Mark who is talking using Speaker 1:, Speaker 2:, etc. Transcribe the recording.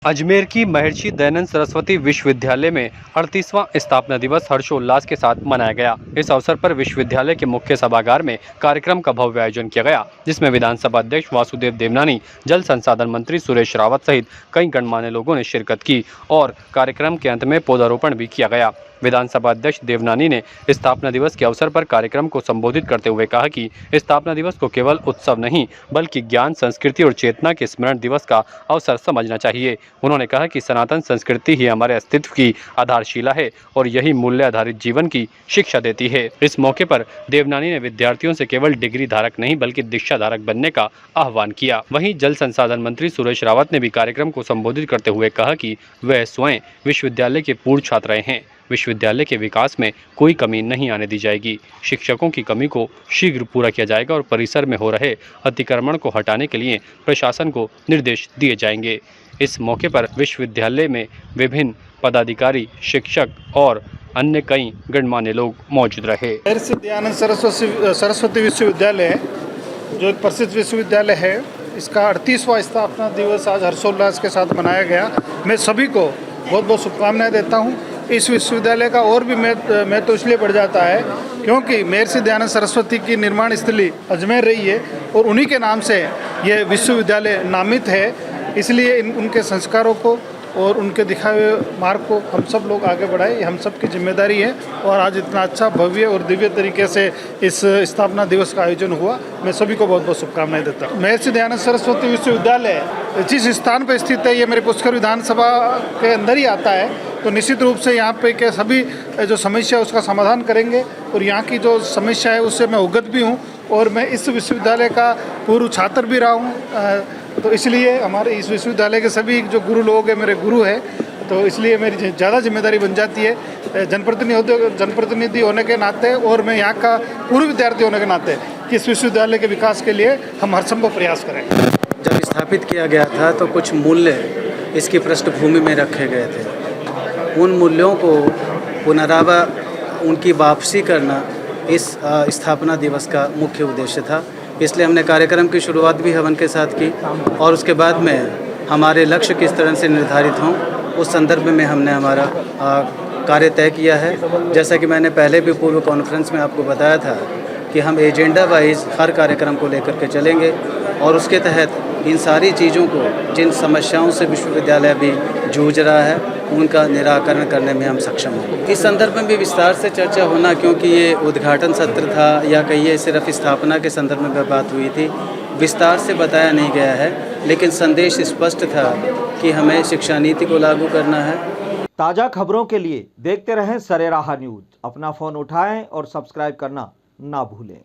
Speaker 1: अजमेर की महर्षि दयानंद सरस्वती विश्वविद्यालय में 38वां स्थापना दिवस हर्षोल्लास के साथ मनाया गया। इस अवसर पर विश्वविद्यालय के मुख्य सभागार में कार्यक्रम का भव्य आयोजन किया गया, जिसमें विधानसभा अध्यक्ष वासुदेव देवनानी, जल संसाधन मंत्री सुरेश रावत सहित कई गणमान्य लोगों ने शिरकत की और कार्यक्रम के अंत में पौधारोपण भी किया गया। विधानसभा अध्यक्ष देवनानी ने स्थापना दिवस के अवसर पर कार्यक्रम को संबोधित करते हुए कहा कि स्थापना दिवस को केवल उत्सव नहीं बल्कि ज्ञान, संस्कृति और चेतना के स्मरण दिवस का अवसर समझना चाहिए। उन्होंने कहा कि सनातन संस्कृति ही हमारे अस्तित्व की आधारशिला है और यही मूल्य आधारित जीवन की शिक्षा देती है। इस मौके पर देवनानी ने विद्यार्थियों से केवल डिग्री धारक नहीं बल्कि दीक्षा धारक बनने का आह्वान किया। वहीं जल संसाधन मंत्री सुरेश रावत ने भी कार्यक्रम को संबोधित करते हुए कहा कि वह स्वयं विश्वविद्यालय के पूर्व छात्र रहे हैं। विश्वविद्यालय के विकास में कोई कमी नहीं आने दी जाएगी। शिक्षकों की कमी को शीघ्र पूरा किया जाएगा और परिसर में हो रहे अतिक्रमण को हटाने के लिए प्रशासन को निर्देश दिए जाएंगे। इस मौके पर विश्वविद्यालय में विभिन्न पदाधिकारी, शिक्षक और अन्य कई गणमान्य लोग मौजूद रहे।
Speaker 2: महर्षि दयानंद सरस्वती विश्वविद्यालय जो एक प्रसिद्ध विश्वविद्यालय है, इसका 38वां स्थापना दिवस आज हर्षोल्लास के साथ मनाया गया। मैं सभी को बहुत बहुत शुभकामनाएं देता हूं। इस विश्वविद्यालय का और भी मैं तो इसलिए बढ़ जाता है क्योंकि महर्षि दयानंद सरस्वती की निर्माण स्थली अजमेर रही है और उन्हीं के नाम से यह विश्वविद्यालय नामित है। इसलिए उनके संस्कारों को और उनके दिखाए हुए मार्ग को हम सब लोग आगे बढ़ाएं, ये हम सब की जिम्मेदारी है। और आज इतना अच्छा भव्य और दिव्य तरीके से इस स्थापना दिवस का आयोजन हुआ। मैं सभी को बहुत बहुत शुभकामनाएं देता हूँ। महर्षि दयानंद सरस्वती विश्वविद्यालय जिस स्थान पर स्थित है, ये मेरे पुष्कर विधानसभा के अंदर ही आता है, तो निश्चित रूप से यहाँ पे के सभी जो समस्या है उसका समाधान करेंगे। और यहाँ की जो समस्या है उससे मैं अवगत भी हूँ और मैं इस विश्वविद्यालय का पूर्व छात्र भी रहा हूँ। तो इसलिए हमारे इस विश्वविद्यालय के सभी जो गुरु लोग हैं मेरे गुरु हैं, तो इसलिए मेरी ज़्यादा जिम्मेदारी बन जाती है जनप्रतिनिधि होने के नाते और मैं यहाँ का पूर्व विद्यार्थी होने के नाते कि इस विश्वविद्यालय के विकास के लिए हम हरसंभव प्रयास करें।
Speaker 3: जब स्थापित किया गया था तो कुछ मूल्य इसकी पृष्ठभूमि में रखे गए थे। उन मूल्यों को उनकी वापसी करना इस स्थापना दिवस का मुख्य उद्देश्य था। इसलिए हमने कार्यक्रम की शुरुआत भी हवन के साथ की और उसके बाद में हमारे लक्ष्य किस तरह से निर्धारित हों उस संदर्भ में हमने हमारा कार्य तय किया है। जैसा कि मैंने पहले भी पूर्व कॉन्फ्रेंस में आपको बताया था कि हम एजेंडा वाइज हर कार्यक्रम को लेकर के चलेंगे और उसके तहत इन सारी चीज़ों को, जिन समस्याओं से विश्वविद्यालय भी जूझ रहा है, उनका निराकरण करने में हम सक्षम हों। इस संदर्भ में भी विस्तार से चर्चा होना, क्योंकि ये उद्घाटन सत्र था या कहिए सिर्फ स्थापना के संदर्भ में बात हुई थी, विस्तार से बताया नहीं गया है, लेकिन संदेश स्पष्ट था कि हमें शिक्षा नीति को लागू करना है।
Speaker 4: ताज़ा खबरों के लिए देखते रहें सरेराह न्यूज़। अपना फ़ोन उठाएं और सब्सक्राइब करना ना भूलें।